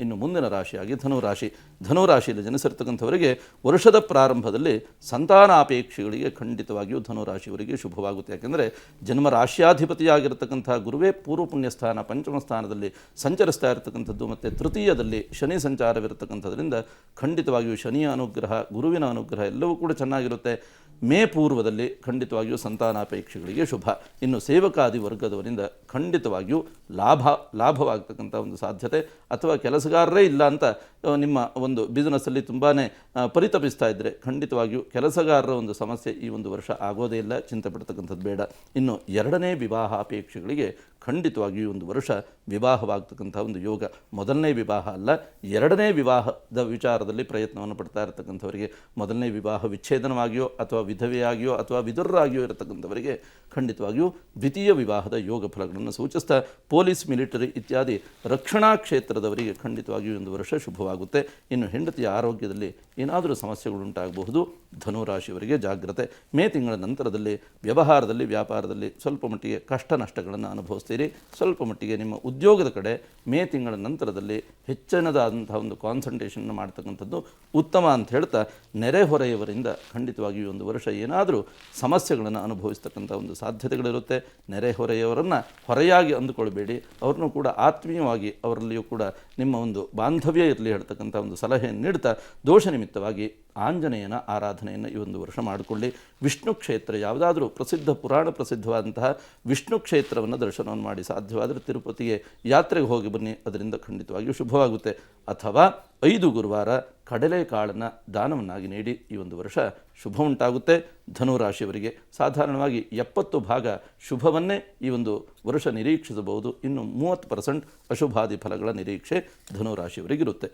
ಇನ್ನು ಮುಂದಿನ ರಾಶಿಯಾಗಿ ಧನುರಾಶಿ. ಧನುರಾಶಿಯಲ್ಲಿ ಜನಿಸಿರ್ತಕ್ಕಂಥವರಿಗೆ ವರ್ಷದ ಪ್ರಾರಂಭದಲ್ಲಿ ಸಂತಾನಾಪೇಕ್ಷೆಗಳಿಗೆ ಖಂಡಿತವಾಗಿಯೂ ಧನುರಾಶಿಯವರಿಗೆ ಶುಭವಾಗುತ್ತೆ. ಯಾಕೆಂದರೆ ಜನ್ಮ ರಾಶಿಯಾಧಿಪತಿಯಾಗಿರ್ತಕ್ಕಂಥ ಗುರುವೇ ಪೂರ್ವ ಪುಣ್ಯ ಸ್ಥಾನ ಪಂಚಮ ಸ್ಥಾನದಲ್ಲಿ ಸಂಚರಿಸ್ತಾ ಇರತಕ್ಕಂಥದ್ದು ಮತ್ತು ತೃತೀಯದಲ್ಲಿ ಶನಿ ಸಂಚಾರವಿರತಕ್ಕಂಥದ್ರಿಂದ ಖಂಡಿತವಾಗಿಯೂ ಶನಿಯ ಅನುಗ್ರಹ ಗುರುವಿನ ಅನುಗ್ರಹ ಎಲ್ಲವೂ ಕೂಡ ಚೆನ್ನಾಗಿರುತ್ತೆ. ಮೇ ಪೂರ್ವದಲ್ಲಿ ಖಂಡಿತವಾಗಿಯೂ ಸಂತಾನಾಪೇಕ್ಷೆಗಳಿಗೆ ಶುಭ. ಇನ್ನು ಸೇವಕಾದಿ ವರ್ಗದವರಿಂದ ಖಂಡಿತವಾಗಿಯೂ ಲಾಭವಾಗ್ತಕ್ಕಂಥ ಒಂದು ಸಾಧ್ಯತೆ, ಅಥವಾ ಕೆಲಸಗಾರರೇ ಇಲ್ಲ ಅಂತ ನಿಮ್ಮ ಒಂದು ಬಿಸ್ನೆಸ್ಸಲ್ಲಿ ತುಂಬಾ ಪರಿತಪಿಸ್ತಾ ಇದ್ದರೆ ಖಂಡಿತವಾಗಿಯೂ ಕೆಲಸಗಾರರ ಒಂದು ಸಮಸ್ಯೆ ಈ ಒಂದು ವರ್ಷ ಆಗೋದೇ ಇಲ್ಲ, ಚಿಂತೆ ಪಡ್ತಕ್ಕಂಥದ್ದು ಬೇಡ. ಇನ್ನು ಎರಡನೇ ವಿವಾಹ ಅಪೇಕ್ಷೆಗಳಿಗೆ ಖಂಡಿತವಾಗಿಯೂ ಒಂದು ವರ್ಷ ವಿವಾಹವಾಗ್ತಕ್ಕಂಥ ಒಂದು ಯೋಗ. ಮೊದಲನೇ ವಿವಾಹ ಅಲ್ಲ, ಎರಡನೇ ವಿವಾಹದ ವಿಚಾರದಲ್ಲಿ ಪ್ರಯತ್ನವನ್ನು ಪಡ್ತಾ ಇರತಕ್ಕಂಥವರಿಗೆ, ಮೊದಲನೇ ವಿವಾಹ ವಿಚ್ಛೇದನವಾಗಿಯೋ ಅಥವಾ ವಿಧವೆಯಾಗಿಯೋ ಅಥವಾ ವಿದುರರಾಗಿಯೋ ಇರತಕ್ಕಂಥವರಿಗೆ ಖಂಡಿತವಾಗಿಯೂ ದ್ವಿತೀಯ ವಿವಾಹದ ಯೋಗ ಫಲಗಳನ್ನು ಸೂಚಿಸ್ತಾ ಪೊಲೀಸ್, ಮಿಲಿಟರಿ ಇತ್ಯಾದಿ ರಕ್ಷಣಾ ಕ್ಷೇತ್ರದವರಿಗೆ ಖಂಡಿತವಾಗಿಯೂ ಒಂದು ವರ್ಷ ಶುಭವಾಗುತ್ತೆ. ಇನ್ನು ಹೆಂಡತಿಯ ಆರೋಗ್ಯದಲ್ಲಿ ಏನಾದರೂ ಸಮಸ್ಯೆಗಳುಂಟಾಗಬಹುದು, ಧನುರಾಶಿಯವರಿಗೆ ಜಾಗ್ರತೆ. ಮೇ ತಿಂಗಳ ನಂತರದಲ್ಲಿ ವ್ಯವಹಾರದಲ್ಲಿ ವ್ಯಾಪಾರದಲ್ಲಿ ಸ್ವಲ್ಪ ಮಟ್ಟಿಗೆ ಕಷ್ಟ ನಷ್ಟಗಳನ್ನು ಅನುಭವಿಸ್ತೀರಿ. ಸ್ವಲ್ಪ ಮಟ್ಟಿಗೆ ನಿಮ್ಮ ಉದ್ಯೋಗದ ಕಡೆ ಮೇ ತಿಂಗಳ ನಂತರದಲ್ಲಿ ಹೆಚ್ಚಿನದಾದಂಥ ಒಂದು ಕಾನ್ಸಂಟ್ರೇಷನ್ ಮಾಡ್ತಕ್ಕಂಥದ್ದು ಉತ್ತಮ ಅಂತ ಹೇಳ್ತಾ, ನೆರೆಹೊರೆಯವರಿಂದ ಖಂಡಿತವಾಗಿಯೂ ಒಂದು ವರ್ಷ ಏನಾದರೂ ಸಮಸ್ಯೆಗಳನ್ನು ಅನುಭವಿಸ್ತಕ್ಕಂಥ ಒಂದು ಸಾಧ್ಯತೆಗಳಿರುತ್ತೆ. ನೆರೆಹೊರೆಯವರನ್ನು ಹೊರೆಯಾಗಿ ಅಂದುಕೊಳ್ಬೇಡಿ, ಅವ್ರನ್ನೂ ಕೂಡ ಆತ್ಮೀಯವಾಗಿ ಅವರಲ್ಲಿಯೂ ಕೂಡ ನಿಮ್ಮ ಒಂದು ಬಾಂಧವ್ಯ ಇರಲಿ ಹೇಳ್ತಕ್ಕಂಥ ಒಂದು ಸಲಹೆಯನ್ನು ನೀಡ್ತಾ, ದೋಷ ನಿಮಿತ್ತವಾಗಿ ಆಂಜನೇಯನ ಆರಾಧನೆಯನ್ನು ಈ ಒಂದು ವರ್ಷ ಮಾಡಿಕೊಳ್ಳಿ. ವಿಷ್ಣು ಕ್ಷೇತ್ರ ಯಾವುದಾದ್ರೂ ಪುರಾಣ ಪ್ರಸಿದ್ಧವಾದಂತಹ ವಿಷ್ಣು ಕ್ಷೇತ್ರವನ್ನು ದರ್ಶನವನ್ನು ಮಾಡಿ, ಸಾಧ್ಯವಾದರೆ ತಿರುಪತಿಗೆ ಯಾತ್ರೆಗೆ ಹೋಗಿ ಬನ್ನಿ, ಅದರಿಂದ ಖಂಡಿತವಾಗಿಯೂ ಶುಭವಾಗುತ್ತೆ. ಅಥವಾ 5 ಗುರುವಾರ ಕಡಲೆಕಾಳನ್ನು ದಾನವನ್ನಾಗಿ ನೀಡಿ, ಈ ಒಂದು ವರ್ಷ ಶುಭ ಉಂಟಾಗುತ್ತೆ. ಧನುರಾಶಿಯವರಿಗೆ ಸಾಧಾರಣವಾಗಿ 70 ಭಾಗ ಶುಭವನ್ನೇ ಈ ಒಂದು ವರ್ಷ ನಿರೀಕ್ಷಿಸಬಹುದು. ಇನ್ನು 30% ಅಶುಭಾದಿ ಫಲಗಳ ನಿರೀಕ್ಷೆ ಧನುರಾಶಿಯವರಿಗಿರುತ್ತೆ.